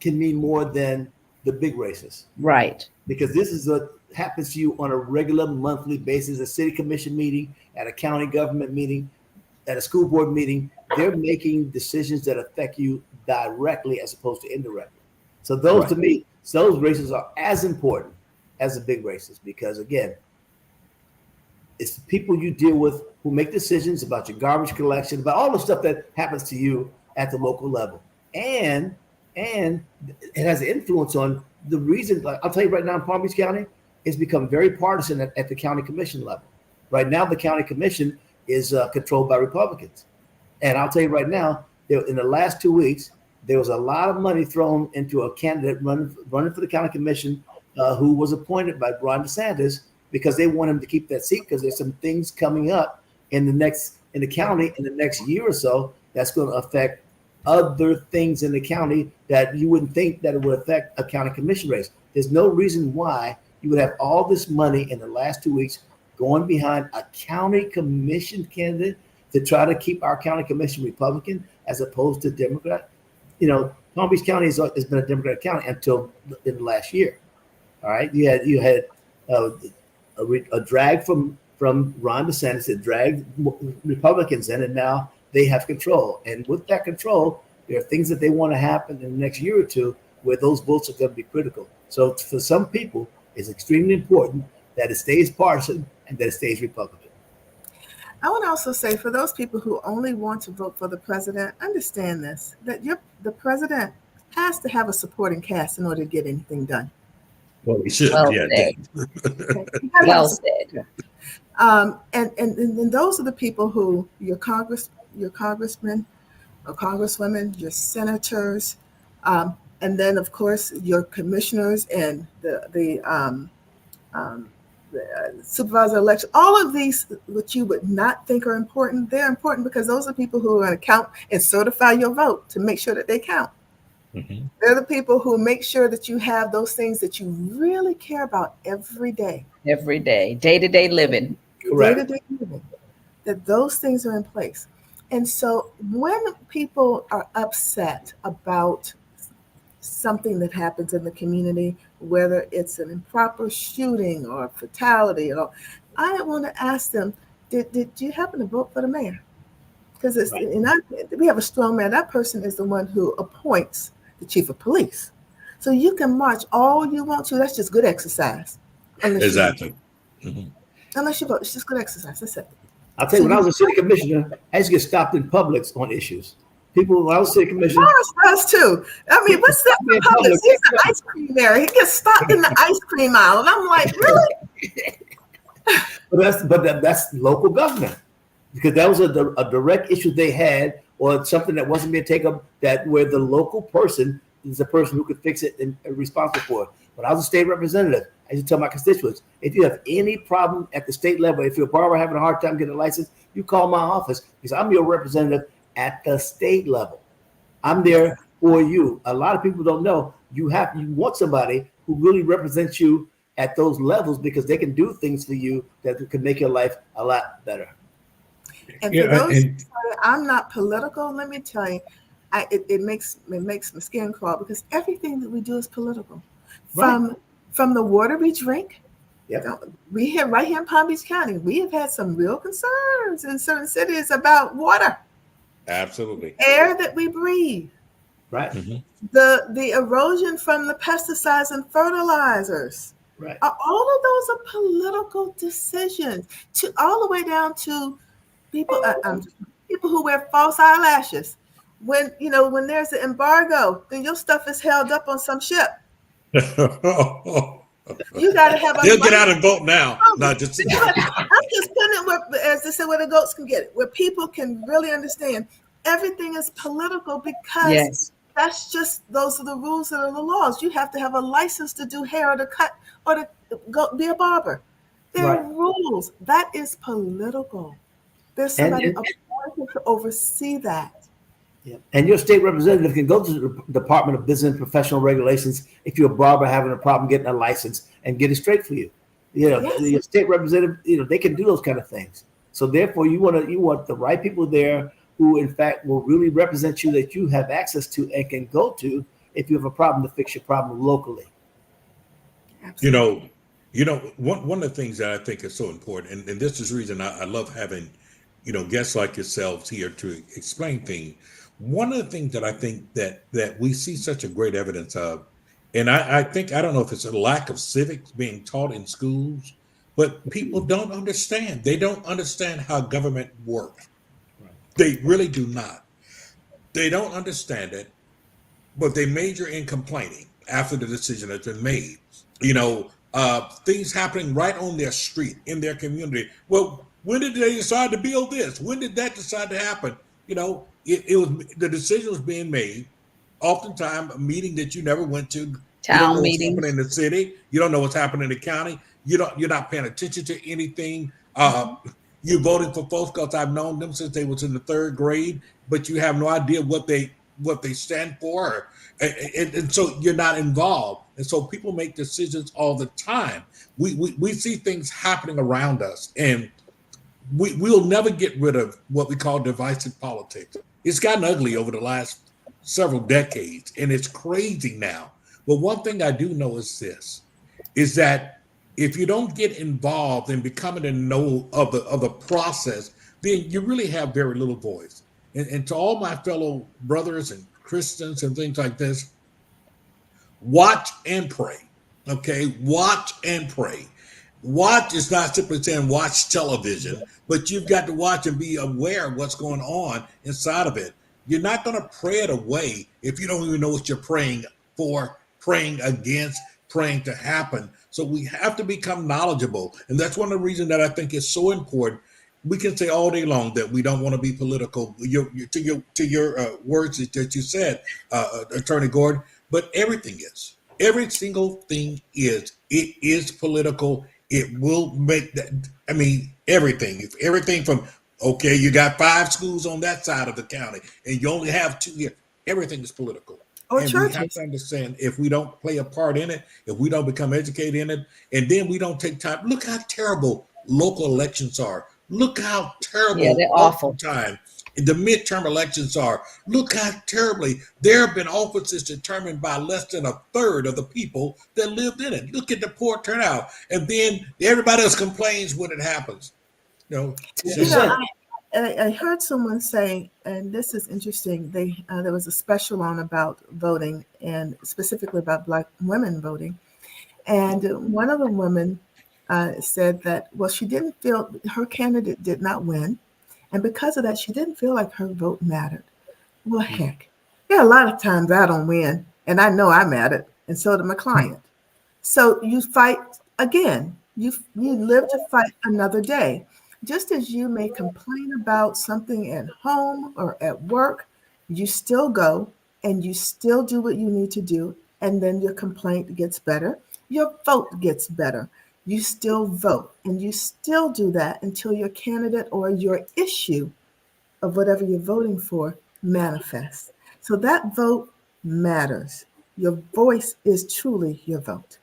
can mean more than the big races. Right. Because this is what happens to you on a regular monthly basis, a city commission meeting, at a county government meeting, at a school board meeting. They're making decisions that affect you directly as opposed to indirectly. So those, to me, those races are as important as the big races, because again, it's the people you deal with who make decisions about your garbage collection, about all the stuff that happens to you at the local level. And it has influence on the reason. Like, I'll tell you right now, in Palm Beach County, it's become very partisan at the county commission level. Right now, the county commission is controlled by Republicans. And I'll tell you right now, in the last 2 weeks, there was a lot of money thrown into a candidate running for the county commission who was appointed by Ron DeSantis, because they want him to keep that seat, because there's some things coming up in the county in the next year or so that's going to affect other things in the county that you wouldn't think that it would affect a county commission race. There's no reason why you would have all this money in the last 2 weeks going behind a county commission candidate to try to keep our county commission Republican as opposed to Democrat. Palm Beach County has been a Democratic county until in the last year. All right, you had a drag from Ron DeSantis that dragged Republicans in, and now they have control. And with that control, there are things that they want to happen in the next year or two where those votes are going to be critical. So for some people, it's extremely important that it stays partisan and that it stays Republican. I would also say, for those people who only want to vote for the president, understand this, that the president has to have a supporting cast in order to get anything done. Well, we should. Well Yeah. said. Okay. You gotta have Well some- said. and those are the people who your congressmen or congresswomen, your senators, and then of course your commissioners and the supervisor election. All of these, which you would not think are important, they're important because those are people who are going to count and certify your vote to make sure that they count. Mm-hmm. They're the people who make sure that you have those things that you really care about every day. Every day, day-to-day living. Correct. Day-to-day living, that those things are in place. And so when people are upset about something that happens in the community, whether it's an improper shooting or a fatality, I want to ask them, did you happen to vote for the mayor? Because we have a strong man. That person is the one who appoints the chief of police. So you can march all you want to. That's just good exercise. Exactly. Mm-hmm. Unless you vote, it's just good exercise. That's it. I'll tell you, when I was a city commissioner, I used to get stopped in Publix on issues. People, when I was city commissioner, Morris does too. I mean, what's that in Publix? He's an ice cream there. He gets stopped in the ice cream aisle, and I'm like, really? but that's local government, because that was a direct issue they had, or something that wasn't being taken up, that where the local person is the person who could fix it and responsible for it. When I was a state representative, I used to tell my constituents, if you have any problem at the state level, if you're a barber having a hard time getting a license, you call my office, because I'm your representative at the state level. I'm there for you. A lot of people don't know you want somebody who really represents you at those levels, because they can do things for you that could make your life a lot better. And for those, I'm not political. Let me tell you, it makes my skin crawl, because everything that we do is political. From the water we drink. Yep. We have right here in Palm Beach County, we have had some real concerns in certain cities about water, Absolutely. air that we breathe, Right. Mm-hmm. the erosion from the pesticides and fertilizers. Right. All of those are political decisions, to all the way down to people who wear false eyelashes. When there's an embargo, then your stuff is held up on some ship. You got to have a. They'll get out and vote now. Not just. I'm just putting it where, as they say, where the goats can get it, where people can really understand everything is political, because Yes. that's just, those are the rules and the laws. You have to have a license to do hair or to cut or to go be a barber. There are rules. That is political. There's somebody appointed to oversee that. Yeah. And your state representative can go to the Department of Business and Professional Regulations if you're a barber having a problem getting a license, and get it straight for you. Your state representative, they can do those kind of things. So therefore, you want the right people there who, in fact, will really represent you, that you have access to and can go to if you have a problem, to fix your problem locally. Absolutely. One of the things that I think is so important, and this is the reason I love having, guests like yourselves here to explain things. One of the things that I think that we see such a great evidence of, and I don't know if it's a lack of civics being taught in schools, but people don't understand. They don't understand how government works. Right. They really do not. They don't understand it, but they major in complaining after the decision has been made. Things happening right on their street, in their community. Well, when did they decide to build this? When did that decide to happen? It was, the decision was being made. Oftentimes, a meeting that you never went to. Town meetings. Happening in the city. You don't know what's happening in the county. You're not paying attention to anything. You're voting for folks because I've known them since they was in the third grade, but you have no idea what they stand for, and so you're not involved. And so people make decisions all the time. We see things happening around us, and we'll never get rid of what we call divisive politics. It's gotten ugly over the last several decades, and it's crazy now. But one thing I do know is that if you don't get involved in becoming a know of the process, then you really have very little voice. And to all my fellow brothers and Christians and things like this, watch and pray. Okay, watch and pray. Watch is not simply saying watch television, but you've got to watch and be aware of what's going on inside of it. You're not going to pray it away if you don't even know what you're praying for, praying against, praying to happen. So we have to become knowledgeable. And that's one of the reasons that I think it's so important. We can say all day long that we don't want to be political. To your words that you said, Attorney Gordon, but every single thing is. It is political. It will make that. I mean, everything from, okay, you got 5 schools on that side of the county, and you only have 2 here. Everything is political. Or And we have to understand, if we don't play a part in it, if we don't become educated in it, and then we don't take time. Look how terrible local elections are. Look how terrible Yeah, they're awful. time the midterm elections are. Look how terribly there have been offices determined by less than a third of the people that lived in it. Look at the poor turnout, and then everybody else complains when it happens. You know, I heard someone say, and this is interesting. There was a special on about voting, and specifically about Black women voting, and one of the women said that, well, she didn't feel her candidate did not win, and because of that, she didn't feel like her vote mattered. Well, heck, there are a lot of times I don't win, and I know I mattered, and so did my client. So you fight again. You live to fight another day. Just as you may complain about something at home or at work, you still go and you still do what you need to do, and then your complaint gets better. Your vote gets better. You still vote, and you still do that until your candidate or your issue of whatever you're voting for manifests. So that vote matters. Your voice is truly your vote.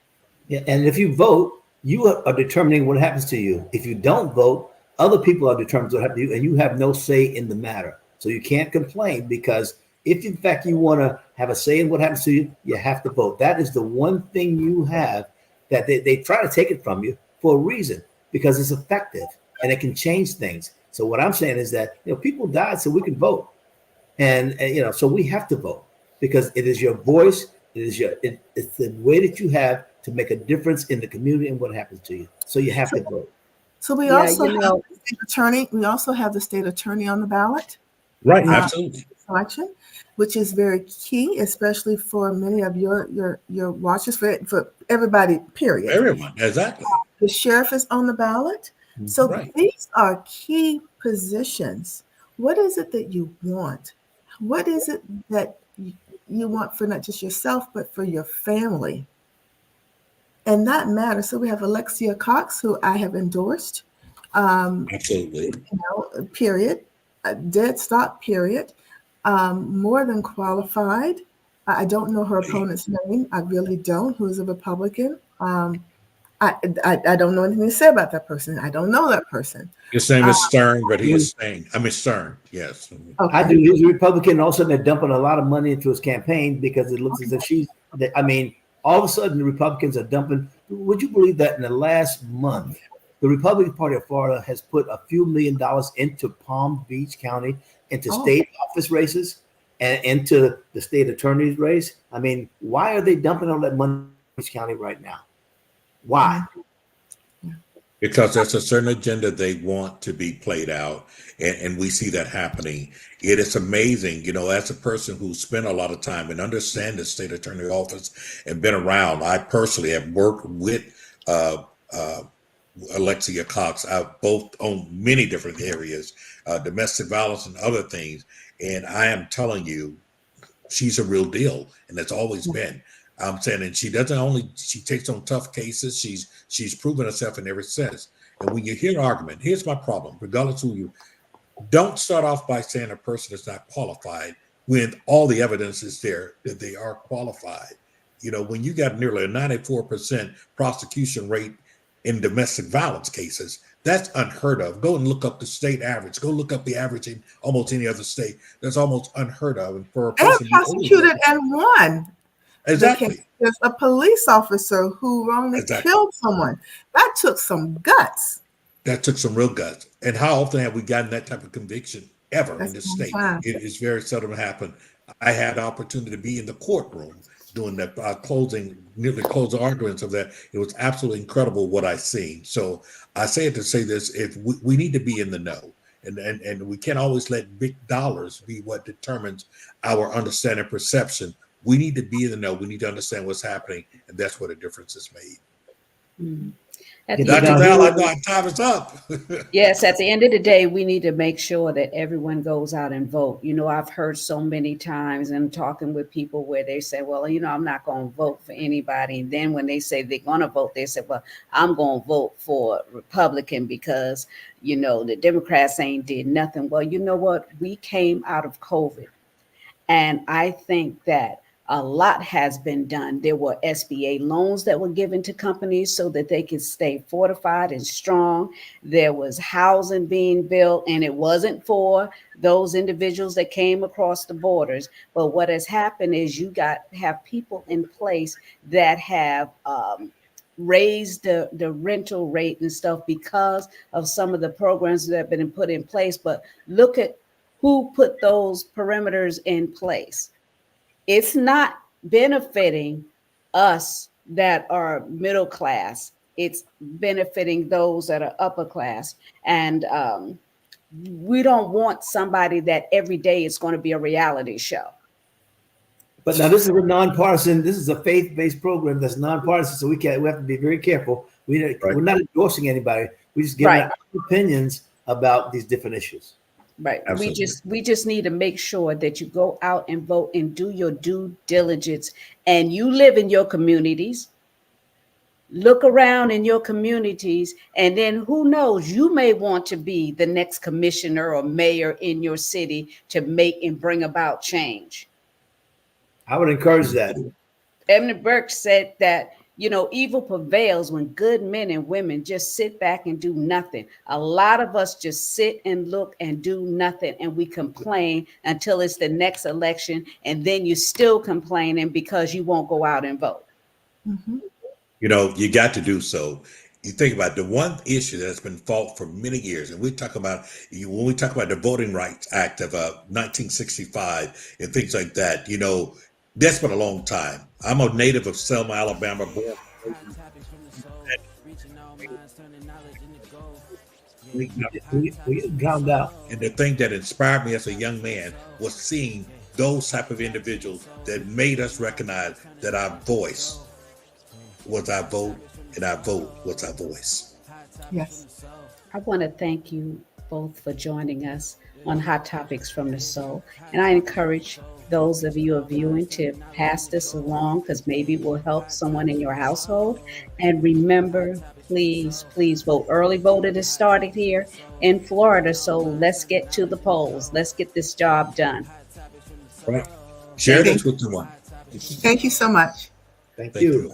Yeah, and if you vote, you are determining what happens to you. If you don't vote, other people are determining what happens to you, and you have no say in the matter. So you can't complain, because if in fact you want to have a say in what happens to you, you have to vote. That is the one thing you have that they try to take it from you for a reason, because it's effective and it can change things. So what I'm saying is that, people died so we can vote, and so we have to vote, because it is your voice. It's the way that you have to make a difference in the community and what happens to you. So you have to vote. So we also have the state attorney. We also have the state attorney on the ballot. Right, absolutely. Election, which is very key, especially for many of your watchers, for everybody, period. Everyone, exactly. The sheriff is on the ballot. So these are key positions. What is it that you want? What is it that you want for not just yourself, but for your family? And that matters. So we have Alexia Cox, who I have endorsed. Absolutely. Period. Dead stop, period. More than qualified. I don't know her opponent's name. I really don't. Who's a Republican? I don't know anything to say about that person. I don't know that person. His name is Stern, but he is saying, Stern, yes. Okay. I do. He's a Republican. And all of a sudden, they're dumping a lot of money into his campaign, because it looks as if all of a sudden, the Republicans are dumping. Would you believe that in the last month, the Republican Party of Florida has put a few $1 million into Palm Beach County, into state office races, and into the state attorney's race? I mean, why are they dumping all that money in Palm Beach County right now? Why? Because there's a certain agenda they want to be played out, and we see that happening. It is amazing, as a person who spent a lot of time and understand the state attorney office and been around. I personally have worked with Alexia Cox, both on many different areas, domestic violence and other things. And I am telling you, she's a real deal, and that's always been. I'm saying, and she takes on tough cases. She's proven herself in every sense. And when you hear an argument, here's my problem, regardless of who you, don't start off by saying a person is not qualified when all the evidence is there that they are qualified. When you got nearly a 94% prosecution rate in domestic violence cases, that's unheard of. Go and look up the state average. Go look up the average in almost any other state. That's almost unheard of. And for a person prosecuted and won. Exactly. There's a police officer who wrongly killed someone. That took some guts. That took some real guts. And how often have we gotten that type of conviction ever in this state? It is very seldom happen. I had the opportunity to be in the courtroom doing that nearly closing arguments of that. It was absolutely incredible what I seen. So I say it to say this: if we need to be in the know, and we can't always let big dollars be what determines our understanding perception. We need to be in the know. We need to understand what's happening, and that's where the difference is made. Mm. At Yeah, the end Dr. of Val, I know our time is up. Yes, at the end of the day, we need to make sure that everyone goes out and vote. You know, I've heard so many times and talking with people where they say, well, you know, I'm not going to vote for anybody. And then when they say they're going to vote, they say, well, I'm going to vote for Republican because, you know, the Democrats ain't did nothing. Well, you know what? We came out of COVID. And I think that a lot has been done. There were SBA loans that were given to companies so that they could stay fortified and strong. There was housing being built, and it wasn't for those individuals that came across the borders. But what has happened is you have people in place that have raised the rental rate and stuff because of some of the programs that have been put in place. But look at who put those perimeters in place. It's not benefiting us that are middle class. It's benefiting those that are upper class. And we don't want somebody that every day is going to be a reality show. But now this is a nonpartisan. This is a faith-based program that's nonpartisan, so we have to be very careful. We're not endorsing anybody. We just give our opinions about these different issues. Right. Absolutely. We just need to make sure that you go out and vote and do your due diligence, and you live in your communities. Look around in your communities, and then who knows, you may want to be the next commissioner or mayor in your city to make and bring about change. I would encourage that. Edmund Burke said that, you know, evil prevails when good men and women just sit back and do nothing. A lot of us just sit and look and do nothing, and we complain until it's the next election, and then you're still complaining because you won't go out and vote. Mhm. You know, you got to do so. You think about the one issue that's been fought for many years, and we talk about when we talk about the Voting Rights Act of 1965 and things like that. You know, that's been a long time. I'm a native of Selma, Alabama, born. We drowned out. And the thing that inspired me as a young man was seeing those type of individuals that made us recognize that our voice was our vote, and our vote was our voice. Yes. I want to thank you both for joining us on Hot Topics from the Soul. And I encourage those of you who are viewing to pass this along because maybe it will help someone in your household. And remember, please vote. Early voting is started here in Florida. So let's get to the polls. Let's get this job done. Right. Share this with someone. Thank you so much. Thank you.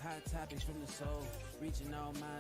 Hot topics from the soul, reaching all minds.